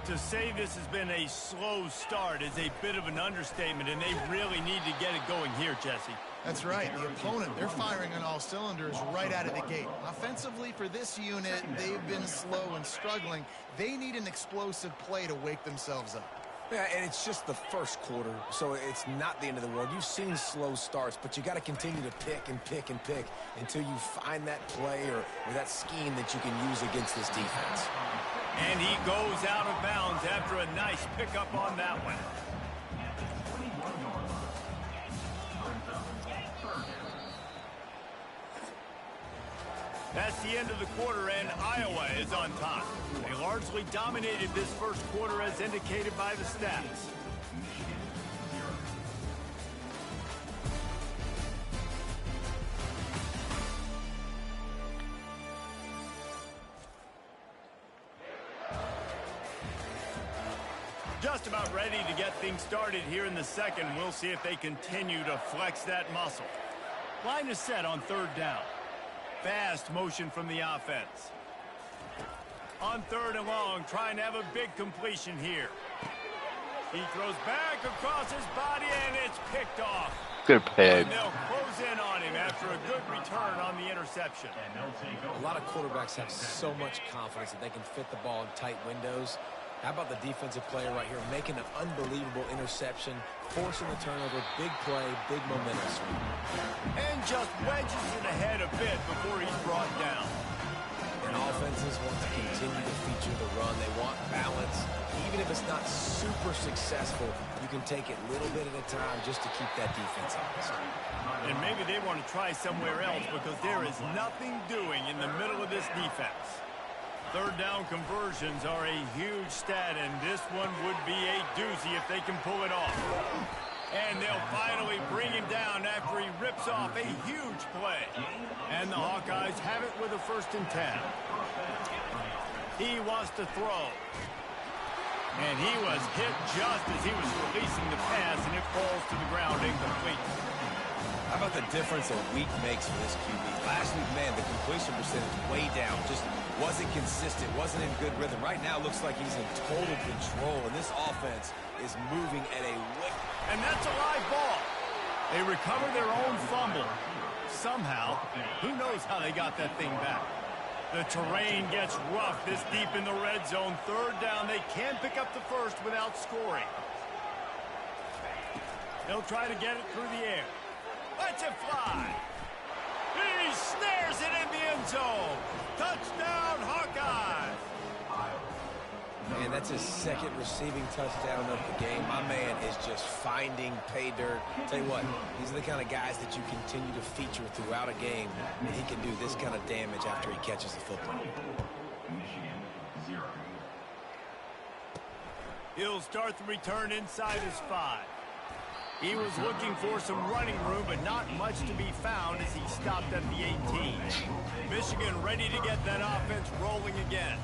Speaker 2: To say this has been a slow start is a bit of an understatement, and they really need to get it going here, Jesse.
Speaker 4: That's right. The opponent, they're firing on all cylinders right out of the gate. Offensively, for this unit, they've been slow and struggling. They need an explosive play to wake themselves up.
Speaker 3: Yeah, and it's just the first quarter, so it's not the end of the world. You've seen slow starts, but you got to continue to pick and pick and pick until you find that play or that scheme that you can use against this defense.
Speaker 2: And he goes out of bounds after a nice pickup on that one. That's the end of the quarter, and Iowa is on top. They largely dominated this first quarter as indicated by the stats. Just about ready to get things started here in the second. We'll see if they continue to flex that muscle. Line is set on third down. Fast motion from the offense. On third and long, trying to have a big completion here. He throws back across his body, and it's picked off.
Speaker 1: Good pig.
Speaker 2: And they'll close in on him after a good return on the interception.
Speaker 3: A lot of quarterbacks have so much confidence that they can fit the ball in tight windows. How about the defensive player right here making an unbelievable interception, forcing the turnover, big play, big momentum swing.
Speaker 2: And just wedges it ahead a bit before he's brought down.
Speaker 3: And offenses want to continue to feature the run. They want balance. Even if it's not super successful, you can take it little bit at a time just to keep that defense honest.
Speaker 2: And maybe they want to try somewhere else because there is nothing doing in the middle of this defense. Third down conversions are a huge stat, and this one would be a doozy if they can pull it off. And they'll finally bring him down after he rips off a huge play. And the Hawkeyes have it with a 1st and 10. He wants to throw. And he was hit just as he was releasing the pass, and it falls to the ground incomplete.
Speaker 3: How about the difference a week makes for this QB? Last week, man, the completion percentage way down. Just Wasn't consistent, wasn't in good rhythm. Right now, looks like he's in total control, and this offense is moving at a
Speaker 2: And that's a live ball. They recover their own fumble. Somehow, who knows how they got that thing back. The terrain gets rough this deep in the red zone. Third down, they can pick up the first without scoring. They'll try to get it through the air. Let's it fly. He snares it in the end zone. Touchdown, Hawkeyes.
Speaker 3: Man, that's his second receiving touchdown of the game. My man is just finding pay dirt. Tell you what, these are the kind of guys that you continue to feature throughout a game, and he can do this kind of damage after he catches the football.
Speaker 2: He'll start the return inside his 5. He was looking for some running room, but not much to be found as he stopped at the 18. Michigan ready to get that offense rolling again.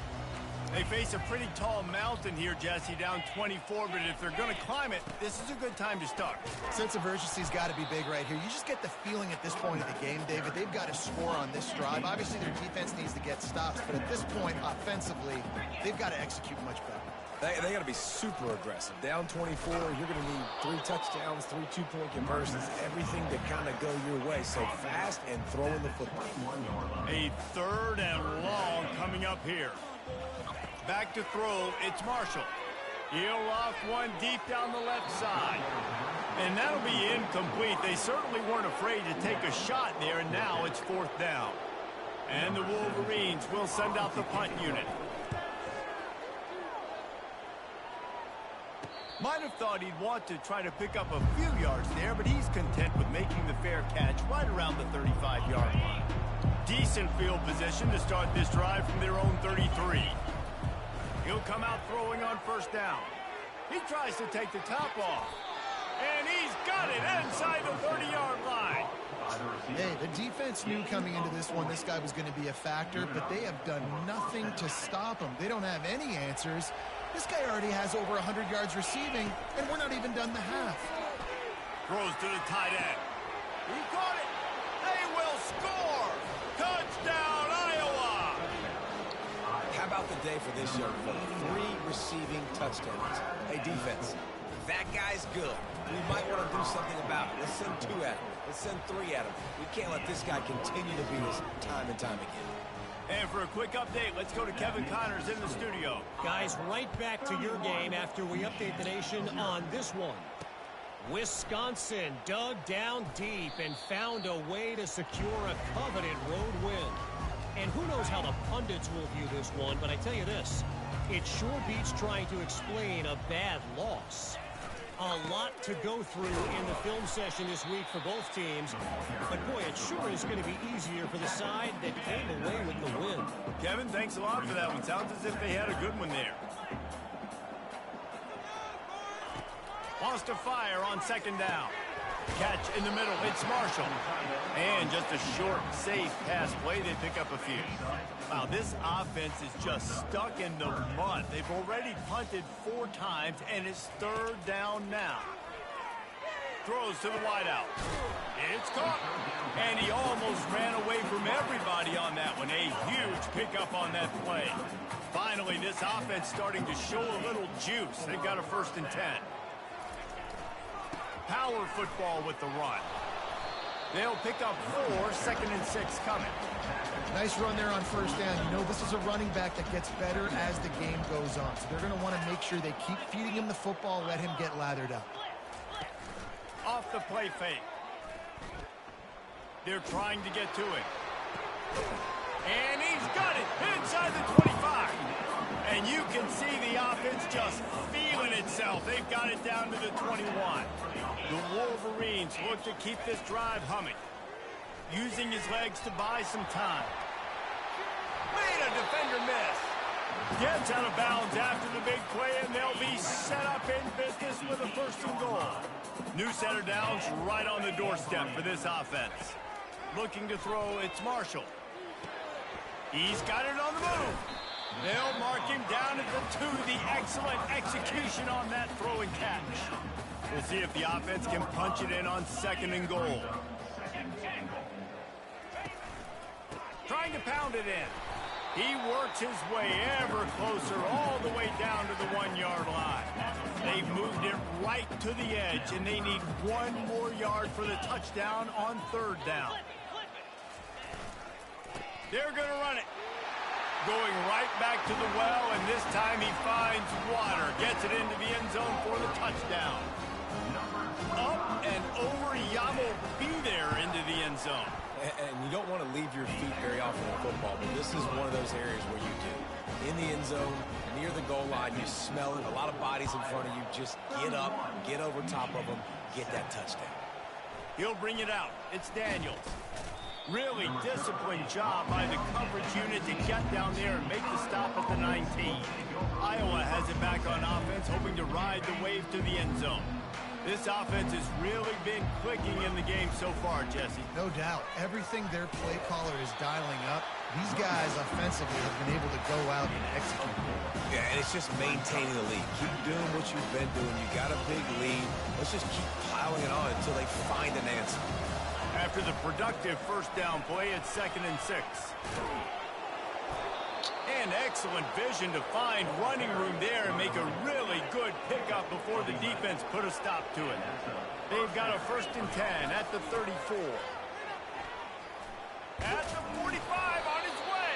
Speaker 2: They face a pretty tall mountain here, Jesse, down 24, but if they're going to climb it, this is a good time to start.
Speaker 4: Sense of urgency's got to be big right here. You just get the feeling at this point of the game, David, they've got to score on this drive. Obviously, their defense needs to get stops, but at this point, offensively, they've got to execute much better.
Speaker 3: They got to be super aggressive. Down 24, you're going to need 3 touchdowns, 3 two-point conversions, everything to kind of go your way. So fast and throwing the football.
Speaker 2: A third and long coming up here. Back to throw, it's Marshall. He'll off one deep down the left side. And that'll be incomplete. They certainly weren't afraid to take a shot there, and now it's 4th down. And the Wolverines will send out the punt unit. Might have thought he'd want to try to pick up a few yards there, but he's content with making the fair catch right around the 35-yard line. Decent field position to start this drive from their own 33. He'll come out throwing on 1st down. He tries to take the top off. And he's got it inside the 30-yard line.
Speaker 4: Hey, the defense knew coming into this one this guy was going to be a factor, but they have done nothing to stop him. They don't have any answers. This guy already has over 100 yards receiving, and we're not even done the half.
Speaker 2: Throws to the tight end. He caught it. They will score. Touchdown, Iowa.
Speaker 3: How about the day for this young fella? 3 receiving touchdowns. Hey, defense, that guy's good. We might want to do something about it. Let's send 2 at him. Let's send 3 at him. We can't let this guy continue to beat us time and time again.
Speaker 2: And for a quick update, let's go to Kevin Connors in the studio.
Speaker 5: Guys, right back to your game after we update the nation on this one. Wisconsin dug down deep and found a way to secure a coveted road win. And who knows how the pundits will view this one, but I tell you this, it sure beats trying to explain a bad loss. A lot to go through in the film session this week for both teams, but boy, it sure is going to be easier for the side that came away with the win.
Speaker 2: Kevin, thanks a lot for that one. Sounds as if they had a good one there. Wants to fire on 2nd down. Catch in the middle, it's Marshall. And just a short, safe pass play, they pick up a few. Wow, this offense is just stuck in the mud. They've already punted 4 times, and it's 3rd down now. Throws to the wideout. It's caught. And he almost ran away from everybody on that one. A huge pickup on that play. Finally, this offense starting to show a little juice. They've got a 1st and 10. Power football with the run. They'll pick up 4, 2nd and 6 coming.
Speaker 4: Nice run there on 1st down. You know, this is a running back that gets better as the game goes on. So they're going to want to make sure they keep feeding him the football, let him get lathered up.
Speaker 2: Off the play fake. They're trying to get to it. And he's got it inside the 25. And you can see the offense just feeling itself. They've got it down to the 21. The Wolverines look to keep this drive humming. Using his legs to buy some time. Made a defender miss. Gets out of bounds after the big play, and they'll be set up in business with a 1st and goal. New center downs right on the doorstep for this offense. Looking to throw, it's Marshall. He's got it on the move. They'll mark him down at the 2. The excellent execution on that throw and catch. We'll see if the offense can punch it in on 2nd and goal. Trying to pound it in. He works his way ever closer all the way down to the 1-yard line. They've moved it right to the edge, and they need 1 more yard for the touchdown on 3rd down. They're going to run it. Going right back to the well, and this time he finds water. Gets it into the end zone for the touchdown. Up and over, Yamo be there into the end zone.
Speaker 3: And you don't want to leave your feet very often in football, but this is one of those areas where you do. In the end zone, near the goal line, you smell it. A lot of bodies in front of you. Just get up, get over top of them, get that touchdown.
Speaker 2: He'll bring it out. It's Daniels. Really disciplined job by the coverage unit to get down there and make the stop at the 19. Iowa has it back on offense, hoping to ride the wave to the end zone. This offense has really been clicking in the game so far, Jesse.
Speaker 4: No doubt. Everything their play caller is dialing up, these guys offensively have been able to go out and execute.
Speaker 3: Yeah, and it's just maintaining the lead. Keep doing what you've been doing. You got a big lead. Let's just keep piling it on until they find an answer.
Speaker 2: After the productive 1st down play, it's 2nd and 6. And excellent vision to find running room there and make a really good pickup before the defense put a stop to it. They've got a 1st and 10 at the 34. At the 45 on his way.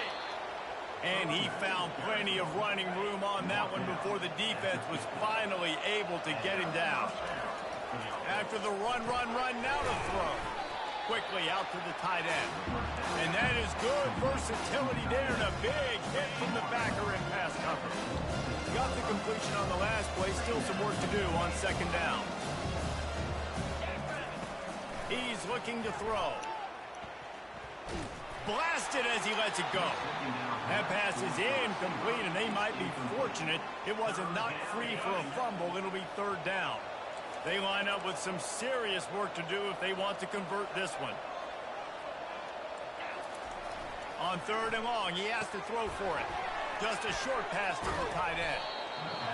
Speaker 2: And he found plenty of running room on that one before the defense was finally able to get him down. After the run, now to throw. Quickly out to the tight end. And that is good versatility there and a big hit from the backer in pass coverage. Got the completion on the last play. Still some work to do on 2nd down. He's looking to throw. Blasted as he lets it go. That pass is incomplete, and they might be fortunate it wasn't knocked free for a fumble. It'll be 3rd down. They line up with some serious work to do if they want to convert this one. On 3rd and long, he has to throw for it. Just a short pass to the tight end.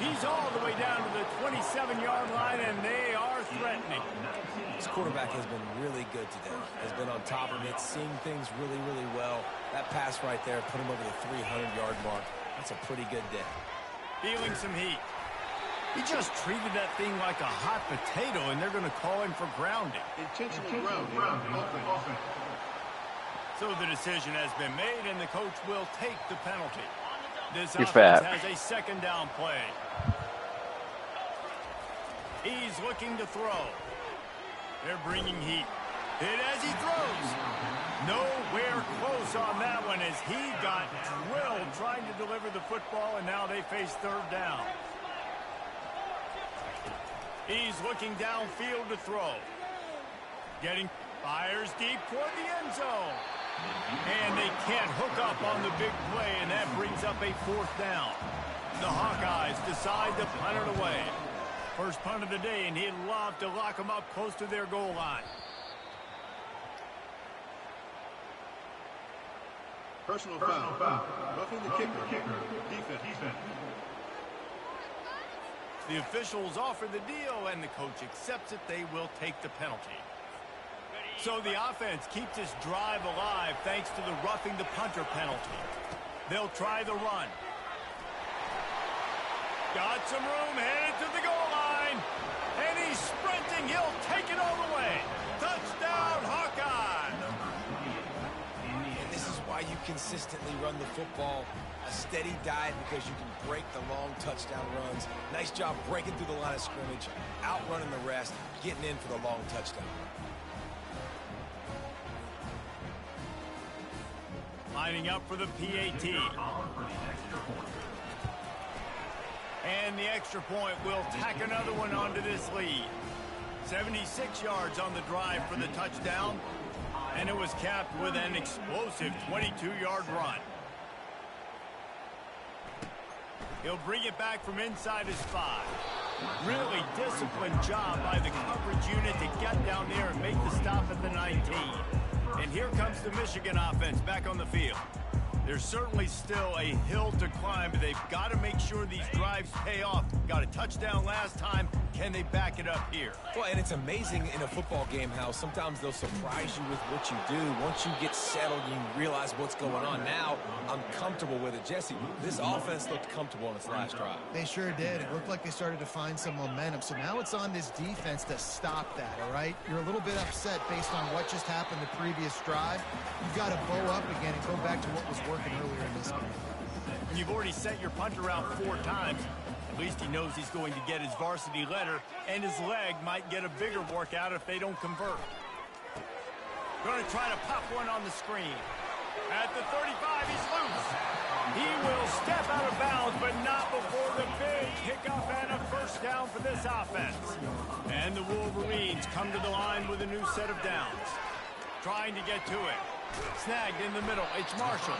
Speaker 2: He's all the way down to the 27-yard line, and they are threatening.
Speaker 3: This quarterback has been really good today. Has been on top of it, seeing things really, really well. That pass right there put him over the 300-yard mark. That's a pretty good day.
Speaker 2: Feeling some heat. He just treated that thing like a hot potato, and they're going to call him for grounding.
Speaker 6: Intentional grounding.
Speaker 2: So the decision has been made, and the coach will take the penalty. This
Speaker 1: You're
Speaker 2: offense
Speaker 1: fat.
Speaker 2: has a 2nd down play. He's looking to throw. They're bringing heat. Hit as he throws. Nowhere close on that one as he got drilled trying to deliver the football, and now they face 3rd down. He's looking downfield to throw. Fires deep toward the end zone. And they can't hook up on the big play, and that brings up a 4th down. The Hawkeyes decide to punt it away. First punt of the day, and he'd love to lock them up close to their goal line.
Speaker 6: Personal foul. Roughing the kicker. Defense.
Speaker 2: The officials offer the deal, and the coach accepts it. They will take the penalty. So the offense keeps this drive alive thanks to the roughing the punter penalty. They'll try the run. Got some room, headed to the goal line. And he's sprinting. He'll take it all the way. Touchdown, Hawkeye.
Speaker 3: And this is why you consistently run the football. A steady diet because you can break the long touchdown runs. Nice job breaking through the line of scrimmage, outrunning the rest, getting in for the long touchdown run.
Speaker 2: Lining up for the PAT. And the extra point will tack another one onto this lead. 76 yards on the drive for the touchdown. And it was capped with an explosive 22-yard run. He'll bring it back from inside his 5. Really disciplined job by the coverage unit to get down there and make the stop at the 19. And here comes the Michigan offense back on the field. There's certainly still a hill to climb, but they've got to make sure these drives pay off. Got a touchdown last time. Can they back it up here?
Speaker 3: Well, and it's amazing in a football game how sometimes they'll surprise you with what you do. Once you get settled, you realize what's going on. Now, I'm comfortable with it. Jesse, this offense looked comfortable on its last drive.
Speaker 4: They sure did. It looked like they started to find some momentum. So now it's on this defense to stop that, all right? You're a little bit upset based on what just happened the previous drive. You've got to bow up again and go back to what was working earlier in this game.
Speaker 2: And you've already sent your punter out 4 times. At least he knows he's going to get his varsity letter, and his leg might get a bigger workout if they don't convert. Going to try to pop one on the screen. At the 35, he's loose. He will step out of bounds, but not before the big kickoff and a first down for this offense. And the Wolverines come to the line with a new set of downs. Trying to get to it. Snagged in the middle. It's Marshall.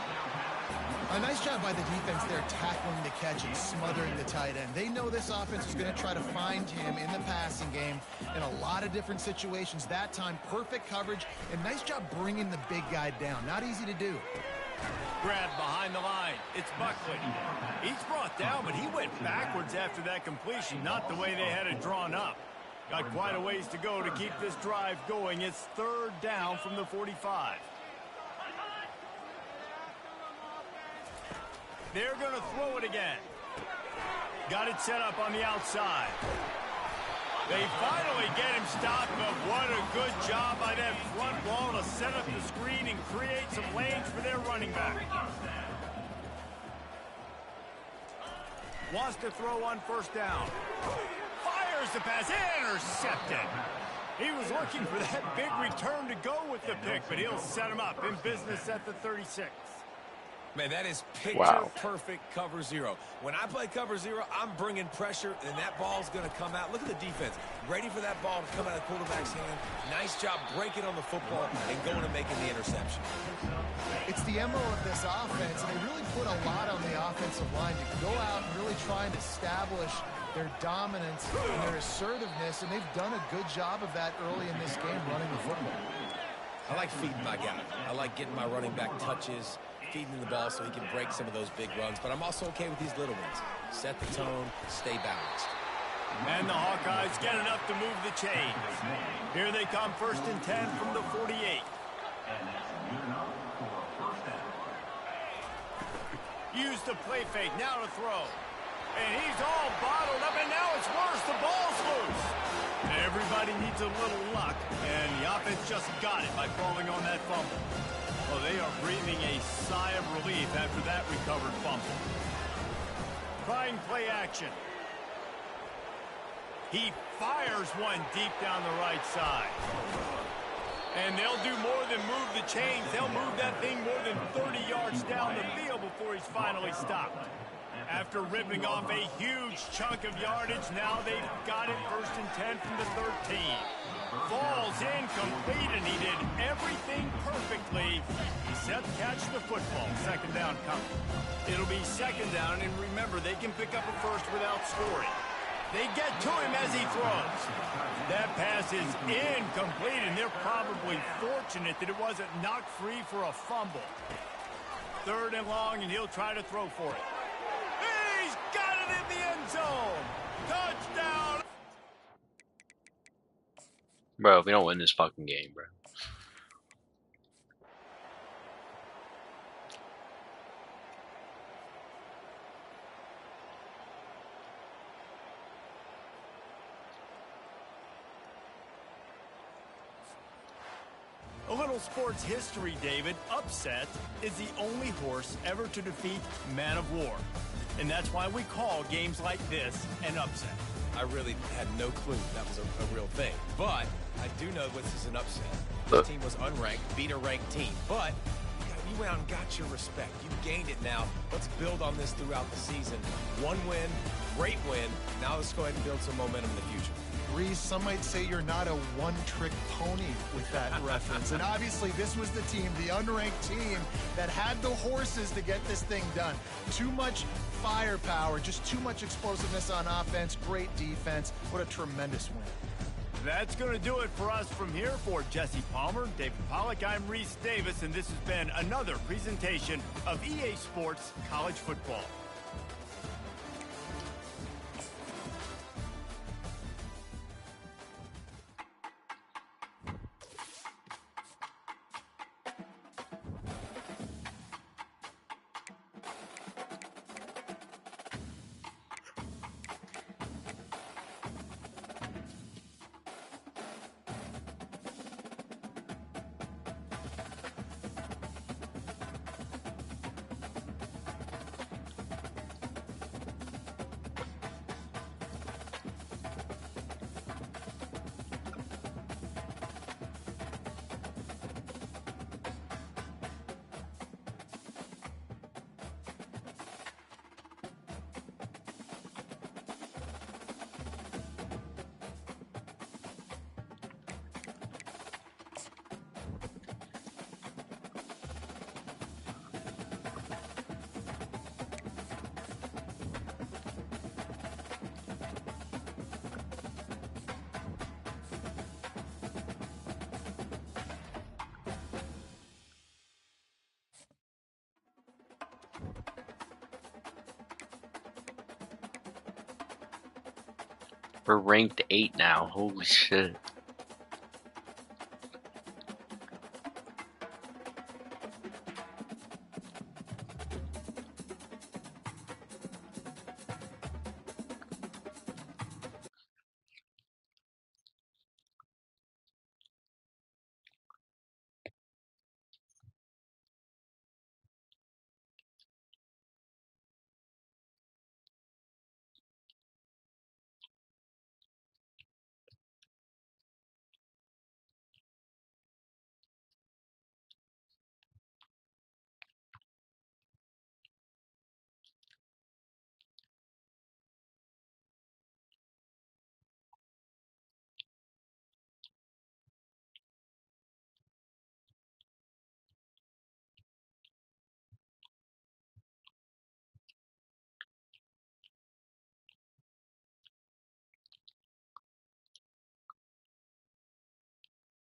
Speaker 4: A nice job by the defense there tackling the catch and smothering the tight end. They know this offense is going to try to find him in the passing game in a lot of different situations. That time, perfect coverage, and nice job bringing the big guy down. Not easy to do.
Speaker 2: Grabbed behind the line. It's Buckley. He's brought down, but he went backwards after that completion, not the way they had it drawn up. Got quite a ways to go to keep this drive going. It's 3rd down from the 45. They're going to throw it again. Got it set up on the outside. They finally get him stopped, but what a good job by that front wall to set up the screen and create some lanes for their running back. Wants to throw on 1st down. Fires the pass, intercepted. He was looking for that big return to go with the pick, but he'll set him up in business at the 36.
Speaker 3: Man, that is picture-perfect cover 0. When I play cover 0, I'm bringing pressure, and that ball's going to come out. Look at the defense. Ready for that ball to come out of the quarterback's hand. Nice job breaking on the football and going and making the interception.
Speaker 4: It's the MO of this offense, and they really put a lot on the offensive line to go out and really try and establish their dominance and their assertiveness, and they've done a good job of that early in this game running the football.
Speaker 3: I like feeding my guy. I like getting my running back touches, feeding him the ball so he can break some of those big runs. But I'm also okay with these little ones. Set the tone, stay balanced.
Speaker 2: And the Hawkeyes get enough to move the chains. Here they come, 1st and 10 from the 48. Use the play fake, now to throw. And he's all bottled up, and now it's worse. The ball's loose. Everybody needs a little luck, and the offense just got it by falling on that fumble. Well, they are breathing a sigh of relief after that recovered fumble. Trying play action. He fires one deep down the right side. And they'll do more than move the chains. They'll move that thing more than 30 yards down the field before he's finally stopped. After ripping off a huge chunk of yardage, now they've got it 1st and 10 from the 13. Falls incomplete, and he did everything perfectly except catch the football. 2nd down coming. It'll be 2nd down, and remember, they can pick up a first without scoring. They get to him as he throws. That pass is incomplete, and they're probably fortunate that it wasn't knocked free for a fumble. 3rd and long, and he'll try to throw for it. He's got it in the end zone. Touchdown.
Speaker 1: Bro, we don't win this fucking game, bro.
Speaker 2: A little sports history, David. Upset is the only horse ever to defeat Man of War. And that's why we call games like this an upset.
Speaker 3: I really had no clue that was a real thing. But I do know this is an upset.
Speaker 1: Look.
Speaker 3: This team was unranked, beat a ranked team. But you went out and got your respect. You gained it now. Let's build on this throughout the season. One win, great win. Now let's go ahead and build some momentum in the future.
Speaker 4: Reese, some might say you're not a one-trick pony with that reference. And obviously, this was the team, the unranked team, that had the horses to get this thing done. Too much firepower, just too much explosiveness on offense, great defense. What a tremendous win.
Speaker 2: That's going to do it for us from here. For Jesse Palmer, David Pollack, I'm Reese Davis, and this has been another presentation of EA Sports College Football.
Speaker 1: We're ranked 8 now. Holy shit.